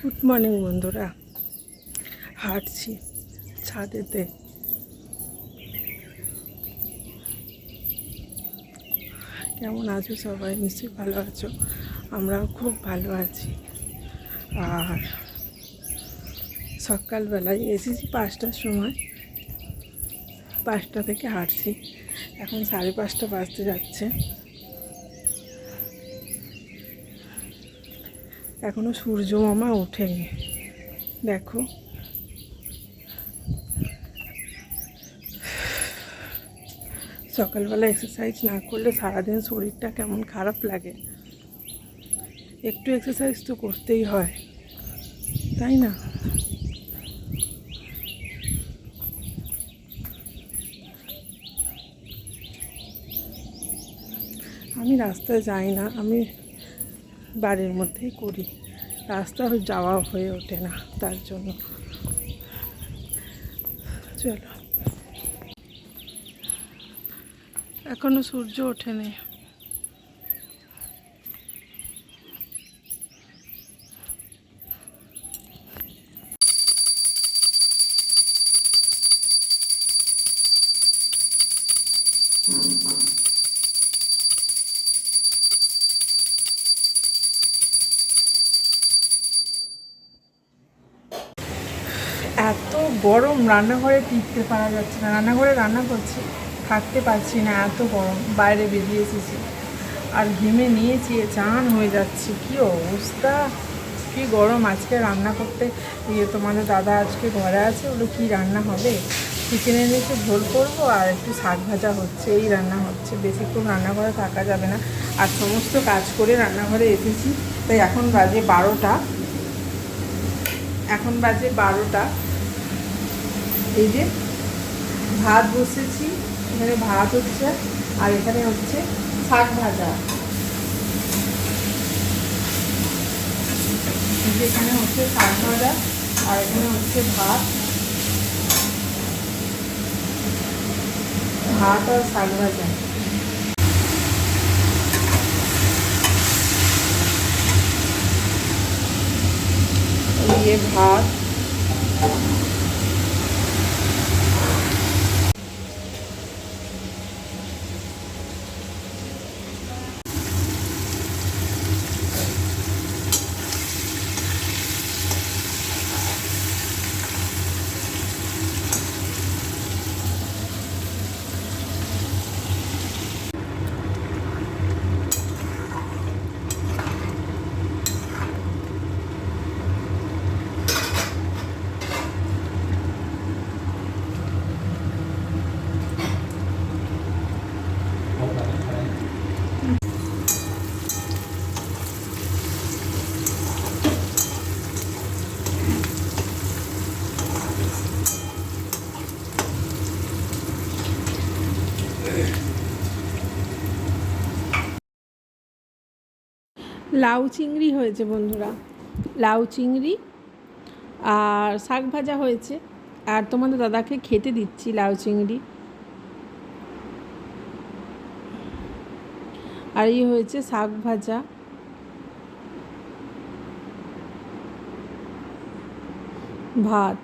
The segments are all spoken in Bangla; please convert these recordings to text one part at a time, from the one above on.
গুড মর্নিং বন্ধুরা, হাঁটছি ছাদেতে। কেমন আছো সবাই? নিশ্চয়ই ভালো আছো। আমরাও খুব ভালো আছি। আর সকালবেলায় এসেছি 5টার সময়, 5টা থেকে হাঁটছি। এখন 5:30 বাজতে যাচ্ছে। এখনো সূর্য মামা ওঠেনি। দেখো, সকালবেলা এক্সারসাইজ না করলে সারাদিন শরীরটা কেমন খারাপ লাগে। একটু এক্সারসাইজ তো করতেই হয়, তাই না? আমি রাস্তায় যাই না, আমি বাড়ির মধ্যেই করি। রাস্তা যাওয়া হয়ে ওঠে না, তার জন্য। চলো, এখনো সূর্য ওঠেনি। এত গরম, রান্নাঘরে টিকতে পারা যাচ্ছে না। রান্নাঘরে রান্না করছি, থাকতে পারছি না, এত গরম। বাইরে বেরিয়ে এসেছি আর ঘেমে নিয়েছি, চান হয়ে যাচ্ছে। কি অবস্থা, কি গরম। আজকে রান্না করতে তোমাদের দাদা আজকে ঘরে আছে, ওগুলো কি রান্না হবে? চিকেন এনেছে, ঝোল করবো, আর একটু শাক ভাজা হচ্ছে, এই রান্না হচ্ছে। বেশিক্ষণ রান্নাঘরে থাকা যাবে না। আর সমস্ত কাজ করে রান্নাঘরে এসেছি, তাই এখন বাজে 12টা। এই যে ভাত বসেছি, এখানে ভাত হচ্ছে, আর এখানে হচ্ছে শাক ভাজা। এখানে হচ্ছে শাক ভাজা, আর এখানে হচ্ছে ভাত আর শাক ভাজা। ये भात, লাউ চিংড়ি হয়েছে বন্ধুরা, লাউ চিংড়ি আর শাক ভাজা হয়েছে। আর তোমাদের দাদাকে খেতে দিচ্ছি লাউ চিংড়ি। আর এই হয়েছে শাক ভাজা, ভাত।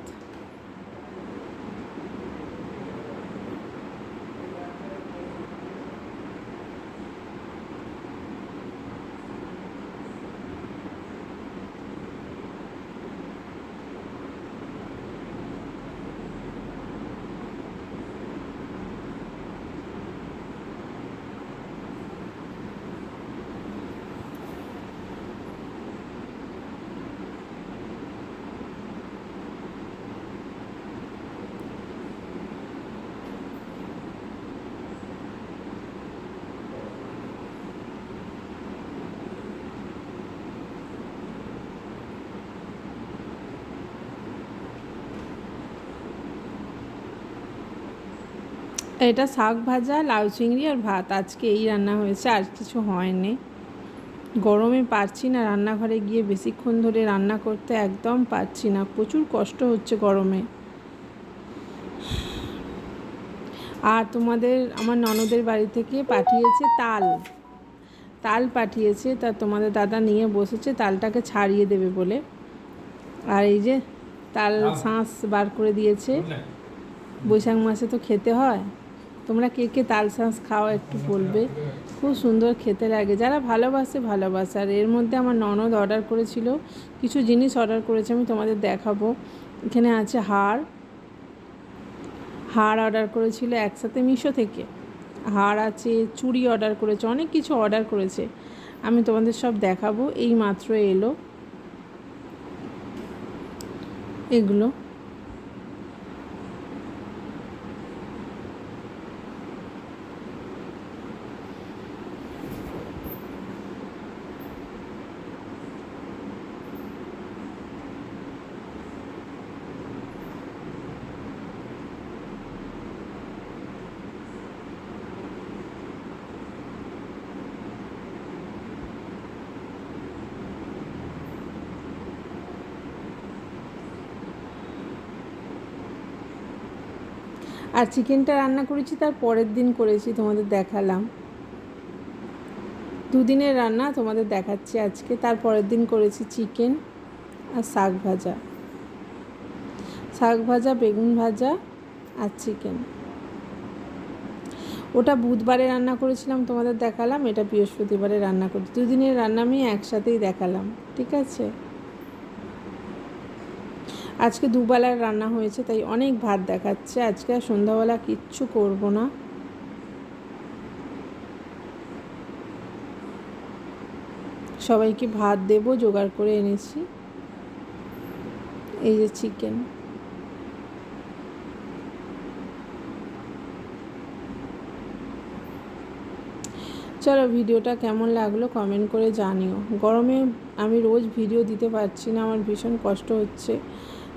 এটা শাক ভাজা, লাউ চিংড়ি আর ভাত। আজকে এই রান্না হয়েছে, আর কিছু হয়নি। গরমে পারছি না রান্নাঘরে গিয়ে বেশিক্ষণ ধরে রান্না করতে, একদম পারছি না, প্রচুর কষ্ট হচ্ছে গরমে। আর তোমাদের আমার ননদের বাড়ি থেকে পাঠিয়েছে তাল পাঠিয়েছে, তা তোমাদের দাদা নিয়ে বসেছে তালটাকে ছাড়িয়ে দেবে বলে। আর এই যে তাল শাঁস বার করে দিয়েছে, বৈশাখ মাসে তো খেতে হয়। তোমরা কে কে তাল শাঁস খাও একটু বলবে, খুব সুন্দর খেতে লাগে, যারা ভালোবাসে ভালোবাসে। আর এর মধ্যে আমার ননদ অর্ডার করেছিল, কিছু জিনিস অর্ডার করেছে, আমি তোমাদের দেখাবো। এখানে আছে হার অর্ডার করেছিল একসাথে মিশো থেকে, হার আছে, চুড়ি অর্ডার করেছে, অনেক কিছু অর্ডার করেছে, আমি তোমাদের সব দেখাবো। এই মাত্র এলো এগুলো। আর চিকেনটা রান্না করেছি তার পরের দিন করেছি, তোমাদের দেখালাম। দুদিনের রান্না তোমাদের দেখাচ্ছি আজকে। তার পরের দিন করেছি চিকেন আর শাক ভাজা, বেগুন ভাজা আর চিকেন। ওটা বুধবারে রান্না করেছিলাম, তোমাদের দেখালাম। এটা বৃহস্পতিবারে রান্না করেছি। দুদিনের রান্না আমি একসাথেই দেখালাম, ঠিক আছে। আজকে দুবেলার রান্না হয়েছে, তাই অনেক ভাত দেখাচ্ছে। আজকে আর সন্ধ্যাবেলা কিচ্ছু করব না। সবাইকে ভাত দেবো, জোগাড় করে এনেছি। এই যে চিকেন। চলো, ভিডিওটা কেমন লাগলো কমেন্ট করে জানিও। গরমে আমি রোজ ভিডিও দিতে পারছি না, আমার ভীষণ কষ্ট হচ্ছে,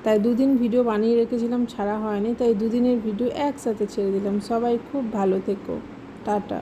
তাই দুদিন ভিডিও বানিয়ে রেখেছিলাম, ছাড়া হয়নি, তাই দুদিনের ভিডিও একসাথে ছেড়ে দিলাম। সবাই খুব ভালো থেকো, টাটা।